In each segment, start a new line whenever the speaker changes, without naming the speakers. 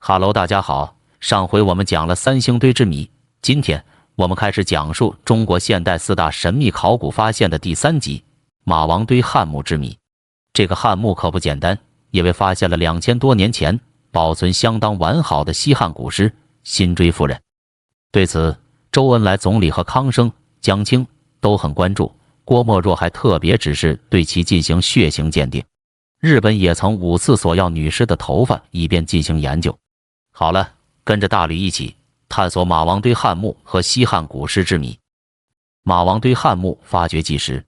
Hello， 大家好。上回我们讲了三星堆之谜，今天我们开始讲述中国现代4大神秘考古发现的第3集——马王堆汉墓之谜。这个汉墓可不简单，因为发现了2000多年前保存相当完好的西汉古尸辛追夫人。对此，周恩来总理和康生、江青都很关注，郭沫若还特别指示对其进行血型鉴定。日本也曾5次索要女尸的头发，以便进行研究。好了，跟着大吕一起探索马王堆汉墓和西汉古尸之谜。马王堆汉墓发掘纪实。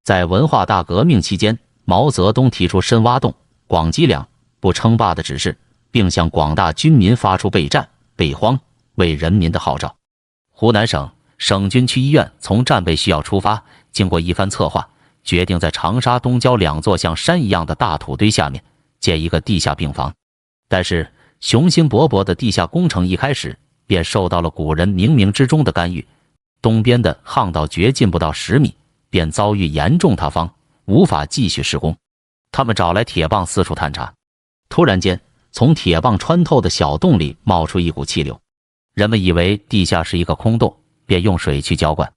在文化大革命期间，毛泽东提出深挖洞、广积粮、不称霸的指示，并向广大军民发出备战、备荒、为人民的号召。湖南省省军区医院从战备需要出发，经过一番策划，决定在长沙东郊2座像山一样的大土堆下面建一个地下病房。但是雄心勃勃的地下工程一开始便受到了古人冥冥之中的干预。东边的巷道掘进不到10米，便遭遇严重塌方，无法继续施工。他们找来铁棒四处探查，突然间，从铁棒穿透的小洞里冒出一股气流。人们以为地下是一个空洞，便用水去浇灌，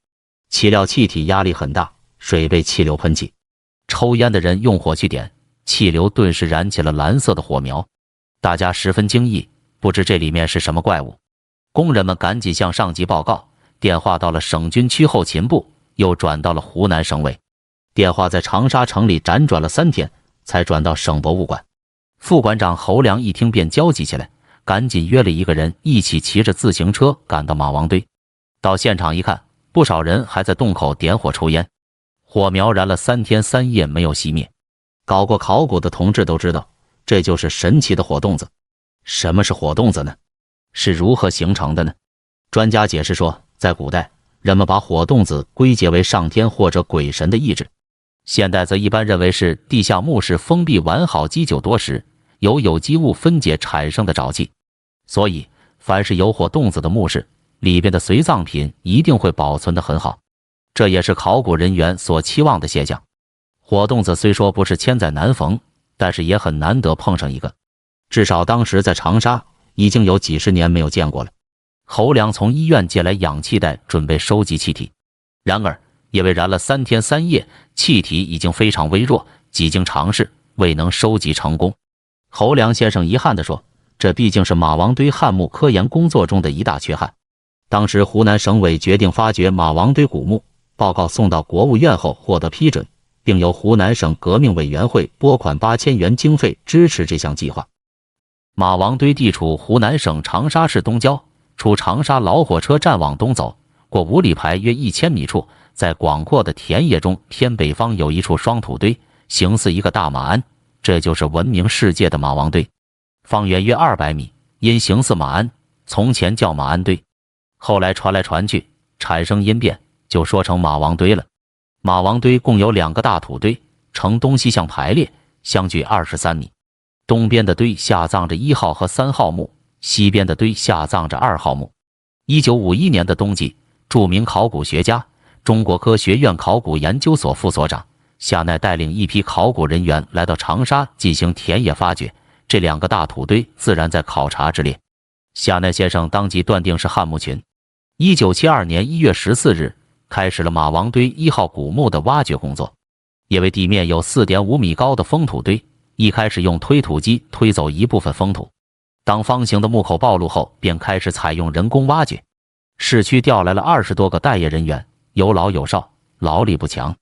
岂料气体压力很大，水被气流喷起。抽烟的人用火去点，气流顿时燃起了蓝色的火苗。大家十分惊异，不知这里面是什么怪物。工人们赶紧向上级报告，电话到了省军区后勤部，又转到了湖南省委。电话在长沙城里辗转了3天，才转到省博物馆。副馆长侯良一听便焦急起来，赶紧约了一个人一起骑着自行车赶到马王堆。到现场一看，不少人还在洞口点火抽烟，火苗燃了3天3夜没有熄灭。搞过考古的同志都知道，这就是神奇的火洞子。什么是火洞子呢？是如何形成的呢？专家解释说，在古代，人们把火洞子归结为上天或者鬼神的意志，现代则一般认为是地下墓室封闭完好积久多时，由有机物分解产生的沼气。所以，凡是有火洞子的墓室，里边的随葬品一定会保存得很好，这也是考古人员所期望的现象。火洞子虽说不是千载难逢，但是也很难得碰上一个，至少当时在长沙已经有几十年没有见过了。侯良从医院借来氧气袋，准备收集气体。然而，因为燃了3天3夜，气体已经非常微弱，几经尝试未能收集成功。侯良先生遗憾地说，这毕竟是马王堆汉墓科研工作中的一大缺憾。当时湖南省委决定发掘马王堆古墓，报告送到国务院后获得批准，并由湖南省革命委员会拨款8000元经费支持这项计划。马王堆地处湖南省长沙市东郊，出长沙老火车站往东走，过5里牌约1000米处，在广阔的田野中偏北方有一处双土堆，形似一个大马鞍，这就是闻名世界的马王堆。方圆约200米，因形似马鞍，从前叫马鞍堆，后来传来传去，产生音变，就说成马王堆了。马王堆共有2个大土堆，呈东西向排列，相距23米。东边的堆下葬着1号和3号墓，西边的堆下葬着2号墓。1951年的冬季，著名考古学家、中国科学院考古研究所副所长夏奈带领一批考古人员来到长沙进行田野发掘，这2个大土堆自然在考察之列。夏奈先生当即断定是汉墓群。1972年1月14日，开始了马王堆1号古墓的挖掘工作。因为地面有4.5米高的封土堆，一开始用推土机推走一部分封土，当方形的墓口暴露后，便开始采用人工挖掘。市区调来了20多个待业人员，有老有少，劳力不强。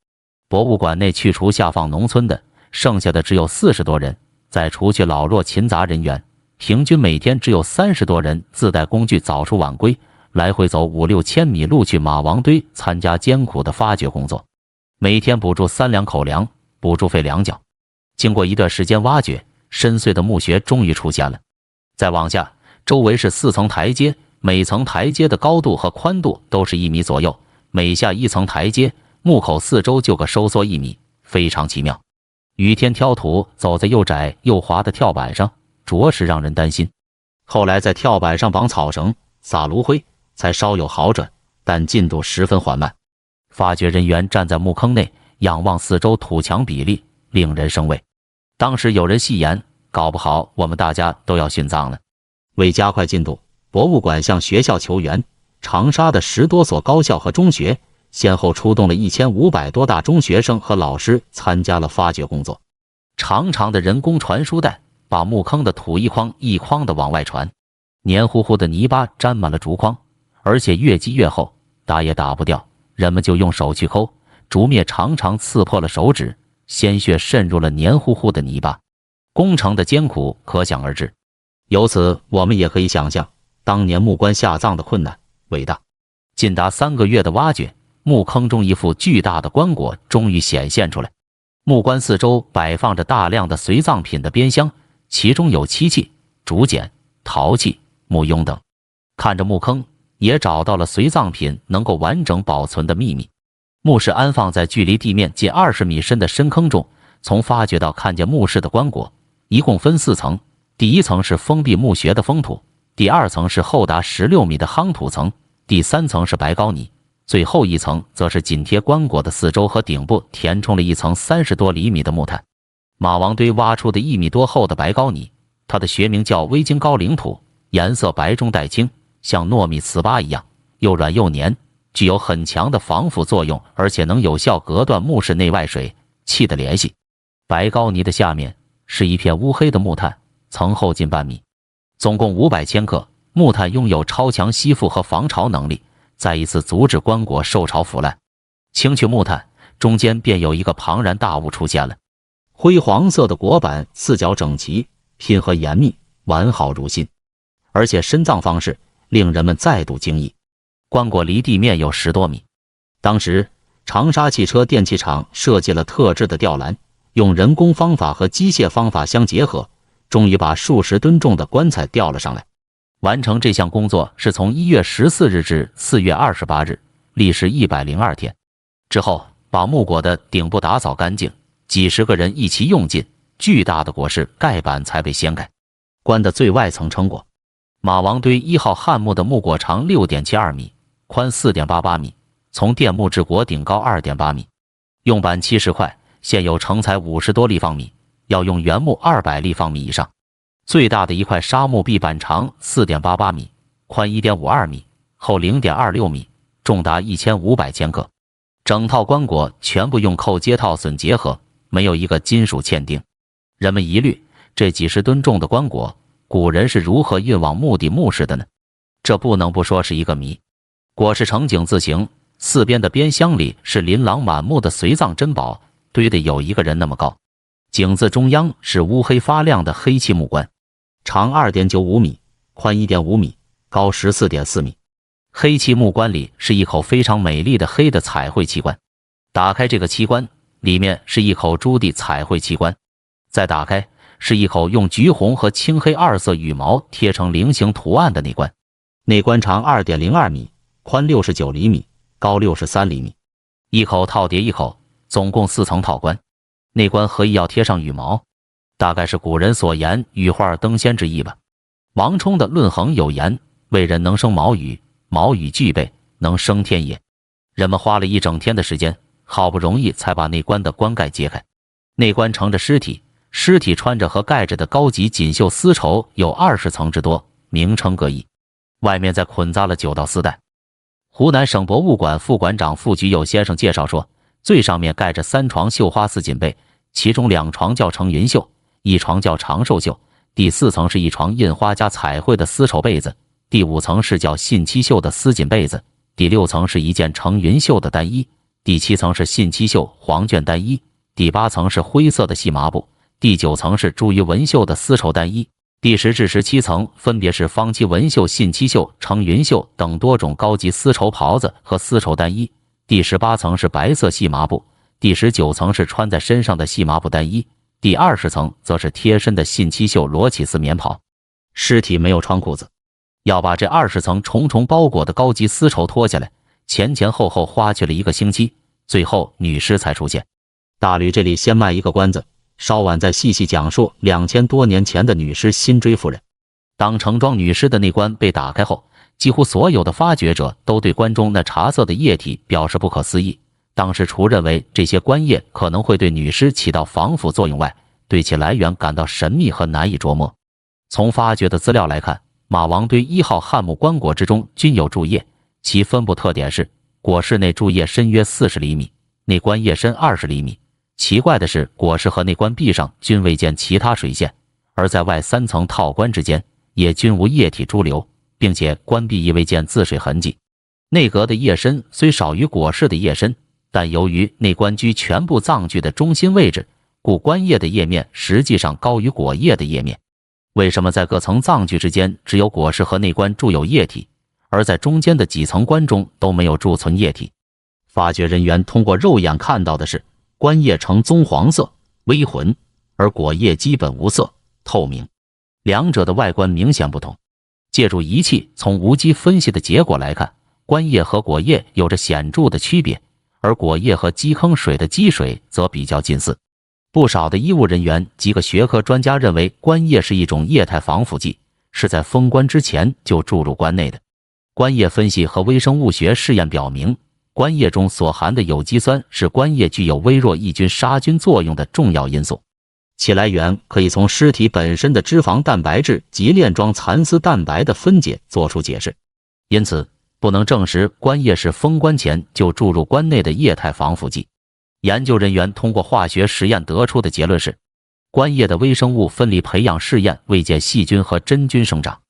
博物馆内去除下放农村的，剩下的只有40多人，再除去老弱勤杂人员，平均每天只有30多人自带工具早出晚归，来回走5、6千米路去马王堆参加艰苦的发掘工作，每天补助3两口粮，补助费2角。经过一段时间挖掘，深邃的墓穴终于出现了。再往下，周围是4层台阶，每层台阶的高度和宽度都是1米左右，每下1层台阶，墓口4周就各收缩1米，非常奇妙。雨天挑土，走在又窄又滑的跳板上，着实让人担心。后来在跳板上绑草绳，撒炉灰，才稍有好转，但进度十分缓慢。发掘人员站在墓坑内，仰望四周土墙比例，令人生畏。当时有人戏言，搞不好我们大家都要殉葬了。
为加快进度，博物馆向学校求援，长沙的10多所高校和中学先后出动了1500多大中学生和老师参加了发掘工作。
长长的人工传输带把墓坑的土一筐一筐的往外传，黏糊糊的泥巴沾满了竹筐，而且越积越厚，打也打不掉，人们就用手去抠，竹篾常常刺破了手指，鲜血渗入了黏糊糊的泥巴，工程的艰苦可想而知。
由此我们也可以想象当年木棺下葬的困难伟大。
近达3个月的挖掘，墓坑中一副巨大的棺椁终于显现出来。木棺四周摆放着大量的随葬品的边箱，其中有漆器、竹简、陶器、木俑等。看着墓坑，也找到了随葬品能够完整保存的秘密。墓室安放在距离地面近20米深的深坑中，从发掘到看见墓室的棺椁，一共分4层。第1层是封闭墓穴的封土，第2层是厚达16米的夯土层，第3层是白膏泥，最后一层则是紧贴棺椁的四周和顶部填充了一层30多厘米的木炭。马王堆挖出的1米多厚的白膏泥，它的学名叫微晶高岭土，颜色白中带青，像糯米糍粑一样，又软又黏，具有很强的防腐作用，而且能有效隔断墓室内外水气的联系。白膏泥的下面是一片乌黑的木炭，层厚近半米，总共500千克。木炭拥有超强吸附和防潮能力，再一次阻止棺椁受潮腐烂。清去木炭，中间便有一个庞然大物出现了。
灰黄色的椁板四角整齐，拼合严密，完好如新，而且深葬方式令人们再度惊异。
棺椁离地面有10多米。
当时长沙汽车电器厂设计了特制的吊篮，用人工方法和机械方法相结合，终于把数十吨重的棺材吊了上来。
完成这项工作是从1月14日至4月28日，历时102天。之后把木椁的顶部打扫干净，几十个人一起用劲，巨大的椁室盖板才被掀开。
棺的最外层撑椁。
马王堆1号汉墓的木椁长6.72米，宽4.88米，从垫木至椁顶高2.8米，用板70块，现有成材50多立方米，要用原木200立方米以上。最大的一块砂木壁板长4.88米，宽1.52米，厚0.26米，重达1500千克。整套棺椁全部用扣接套榫结合，没有一个金属嵌钉。人们疑虑这几十吨重的棺椁，古人是如何运往墓地墓室的呢？这不能不说是一个谜。椁是呈井字形，四边的边箱里是琳琅满目的随葬珍宝，堆得有一个人那么高。井字中央是乌黑发亮的黑漆木棺，
长2.95米，宽1.5米，高14.4米。
黑漆木棺里是一口非常美丽的黑的彩绘漆棺。打开这个漆棺，里面是一口朱棣彩绘漆棺。再打开，是一口用橘红和青黑2色羽毛贴成菱形图案的内棺。
内棺长2.02米，宽69厘米，高63厘米。
一口套叠一口，总共4层套棺。内棺合意要贴上羽毛，大概是古人所言羽化登仙之意吧。王充的《论衡》有言：为人能生毛羽，毛羽具备，能升天也。人们花了一整天的时间，好不容易才把内棺的棺盖揭开。内棺盛着尸体，尸体穿着和盖着的高级锦绣丝绸有20层之多，名称各异。外面再捆扎了9到4袋。湖南省博物馆副馆长傅菊友先生介绍说，最上面盖着3床绣花丝锦被，其中2床叫成云绣，1床叫长寿绣，第4层是一床印花加彩绘的丝绸被子，第5层是叫信七绣的丝锦被子，第6层是一件成云绣的单衣，第7层是信七绣黄绢单衣，第8层是灰色的细麻布，第9层是茱萸纹绣的丝绸单衣，第10至17层分别是方漆纹绣、信七绣、成云绣等多种高级丝绸袍子和丝绸单衣，第18层是白色细麻布，第19层是穿在身上的细麻布单衣，第20层则是贴身的信七绣罗绮丝棉袍。
尸体没有穿裤子，
要把这20层重重包裹的高级丝绸脱下来，前前后后花去了1个星期，最后女尸才出现。
大吕这里先卖一个关子，稍晚再细细讲述2000多年前的女尸辛追夫人。
当盛装女尸的内棺被打开后，几乎所有的发掘者都对棺中那茶色的液体表示不可思议。当时除认为这些棺液可能会对女尸起到防腐作用外，对其来源感到神秘和难以捉摸。从发掘的资料来看，马王堆1号汉墓棺椁之中均有柱叶，其分布特点是椁室内柱叶深约40厘米，内棺叶深20厘米。奇怪的是，椁室和内棺壁上均未见其他水线，而在外3层套棺之间也均无液体潴留，并且棺壁亦未见自水痕迹。内阁的叶深虽少于椁室的叶深，但由于内棺居全部葬具的中心位置，故棺叶的叶面实际上高于椁叶的叶面。为什么在各层葬具之间只有椁室和内棺注有液体，而在中间的几层棺中都没有贮存液体？发掘人员通过肉眼看到的是棺叶呈棕黄色微浑，而椁叶基本无色透明，两者的外观明显不同。借助仪器从无机分析的结果来看，棺叶和椁叶有着显著的区别，而椁叶和基坑水的积水则比较近似。不少的医务人员及个学科专家认为棺叶是一种液态防腐剂，是在封棺之前就注入棺内的。棺叶分析和微生物学试验表明，棺叶中所含的有机酸是棺叶具有微弱抑菌杀菌作用的重要因素，其来源可以从尸体本身的脂肪蛋白质及链状蚕丝蛋白的分解做出解释。因此不能证实棺叶是封棺前就注入棺内的液态防腐剂。研究人员通过化学实验得出的结论是，棺叶的微生物分离培养试验未见细菌和真菌生长。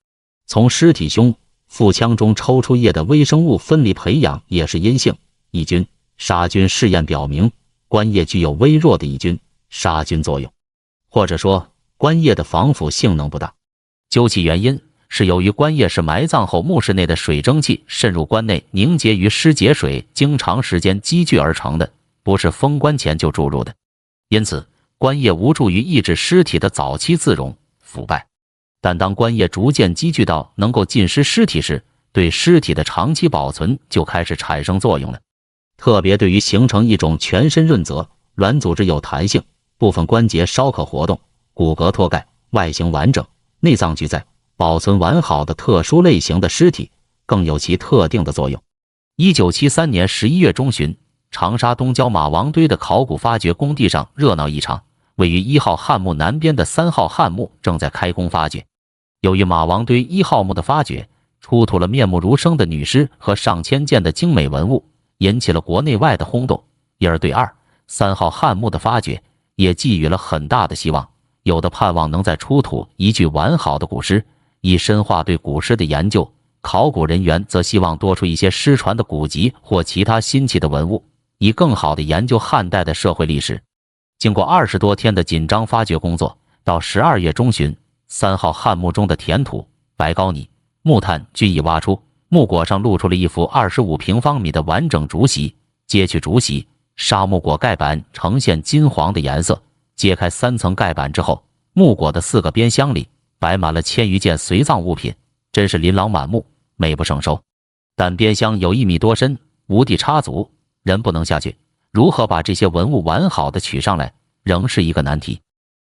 从尸体胸、腹腔中抽出液的微生物分离培养也是阴性，抑菌、杀菌试验表明，棺叶具有微弱的抑菌、杀菌作用，或者说棺叶的防腐性能不大。究其原因，是由于棺叶是埋葬后墓室内的水蒸气渗入棺内凝结于尸结水，经长时间积聚而成的，不是封棺前就注入的。因此棺叶无助于抑制尸体的早期自溶腐败，但当棺叶逐渐积聚到能够浸湿尸体时，对尸体的长期保存就开始产生作用了。特别对于形成一种全身润泽、软组织有弹性、部分关节稍可活动、骨骼脱钙、外形完整、内脏俱在、保存完好的特殊类型的尸体，更有其特定的作用。1973年11月中旬，长沙东郊马王堆的考古发掘工地上热闹异常，位于1号汉墓南边的3号汉墓正在开工发掘。由于马王堆1号墓的发掘出土了面目如生的女尸和上千件的精美文物，引起了国内外的轰动，因而对2、3号汉墓的发掘也寄予了很大的希望。有的盼望能再出土一具完好的古尸，以深化对古尸的研究；考古人员则希望多出一些失传的古籍或其他新奇的文物，以更好地研究汉代的社会历史。经过20多天的紧张发掘工作，到12月中旬，3号汉墓中的填土、白膏泥、木炭均已挖出，墓椁上露出了一幅25平方米的完整竹席。揭去竹席，砂木椁盖板呈现金黄的颜色。揭开3层盖板之后，墓椁的4个边箱里摆满了1000余件随葬物品，真是琳琅满目，美不胜收。但边箱有1米多深，无地插足，人不能下去，如何把这些文物完好的取上来，仍是一个难题。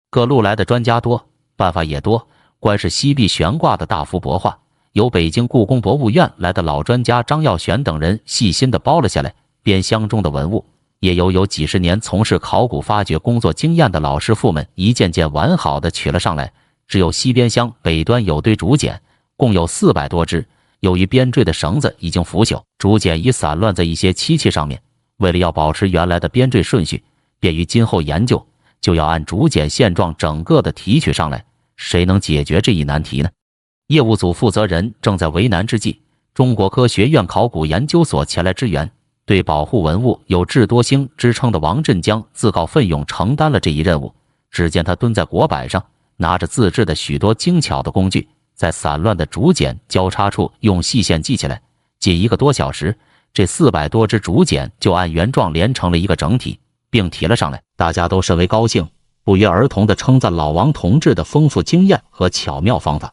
各路来的专家多，办法也多。关是西壁悬挂的大幅帛画，由北京故宫博物院来的老专家张耀选等人细心地包了下来。边箱中的文物也由有几十年从事考古发掘工作经验的老师傅们一件件完好的取了上来。只有西边箱北端有堆竹简，共有400多只。由于编缀的绳子已经腐朽，竹简已散乱在一些漆器上面。为了要保持原来的编缀顺序，便于今后研究，就要按竹简现状整个的提取上来。谁能解决这一难题呢？业务组负责人正在为难之际，中国科学院考古研究所前来支援。对保护文物有智多星之称的王振江自告奋勇承担了这一任务。只见他蹲在椁板上，拿着自制的许多精巧的工具，在散乱的竹简交叉处用细线系起来。仅1个多小时，这400多只竹简就按原状连成了一个整体，并提了上来。大家都甚为高兴，不约而同地称赞老王同志的丰富经验和巧妙方法。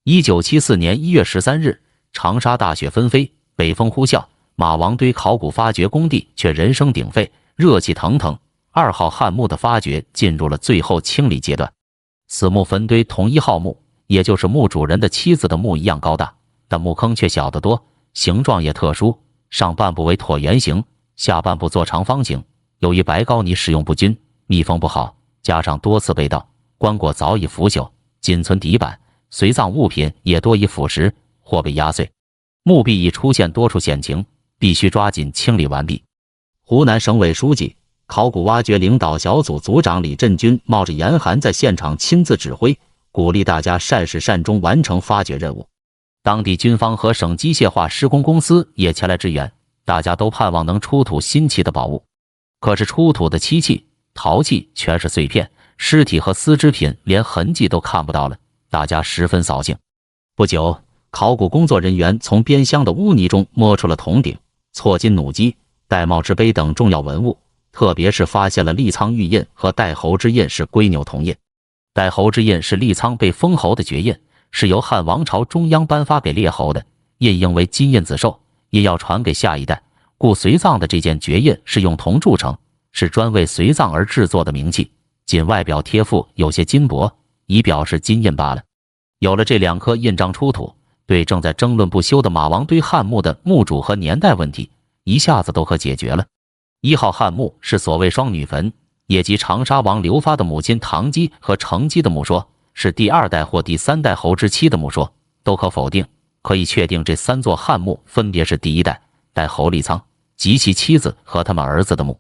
1974年1月13日，长沙大雪纷飞，北风呼啸，马王堆考古发掘工地却人声鼎沸，热气腾腾。2号汉墓的发掘进入了最后清理阶段。此墓坟堆同1号墓，也就是墓主人的妻子的墓一样高大，但墓坑却小得多，形状也特殊，上半部为椭圆形，下半部做长方形。由于白膏泥使用不均，密封不好，加上多次被盗，棺椁早已腐朽，仅存底板，随葬物品也多已腐蚀或被压碎，墓壁已出现多处险情，必须抓紧清理完毕。
湖南省委书记、考古挖掘领导小组组长李振军冒着严寒在现场亲自指挥，鼓励大家善始善终完成发掘任务。
当地军方和省机械化施工公司也前来支援，大家都盼望能出土新奇的宝物。可是出土的漆器、陶器全是碎片，尸体和丝织品连痕迹都看不到了，大家十分扫兴。不久，考古工作人员从边乡的污泥中摸出了铜鼎、错金弩机、玳瑁之碑等重要文物，特别是发现了立苍玉印和带侯之印是龟牛铜印。带侯之印是立苍被封侯的爵印，是由汉王朝中央颁发给列侯的，印应为金印子授，印要传给下一代，故随葬的这件爵印是用铜铸成，是专为随葬而制作的名器，仅外表贴附有些金箔，以表示金印罢了。有了这2颗印章出土，对正在争论不休的马王堆汉墓的墓主和年代问题一下子都可解决了。1号汉墓是所谓双女坟，也即长沙王刘发的母亲唐姬和成姬的墓说，是第2代或第3代侯之妻的墓说，都可否定。可以确定这3座汉墓分别是第1代代侯立苍及其妻子和他们儿子的墓。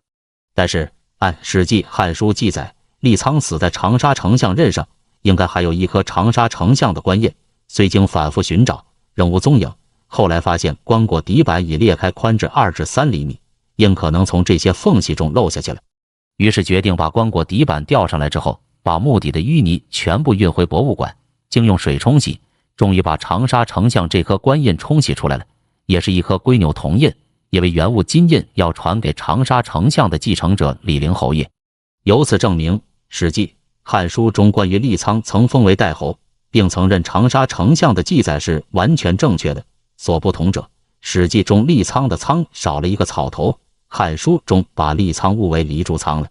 但是按《史记·汉书》记载，立苍死在长沙丞相任上，应该还有1颗长沙丞相的官印，虽经反复寻找仍无踪影，后来发现棺椁底板已裂开，宽至2至3厘米，应可能从这些缝隙中漏下去了。于是决定把棺椁底板吊上来之后，把墓底的淤泥全部运回博物馆，经用水冲洗，终于把长沙丞相这颗官印冲洗出来了，也是1颗龟牛铜印，也为原物金印要传给长沙丞相的继承者李陵侯爷。由此证明，《史记·汉书》中关于立苍曾封为代侯，并曾任长沙丞相的记载是完全正确的。所不同者，《史记》中立苍的苍少了一个草头，《汉书》中把立苍误为黎柱苍了。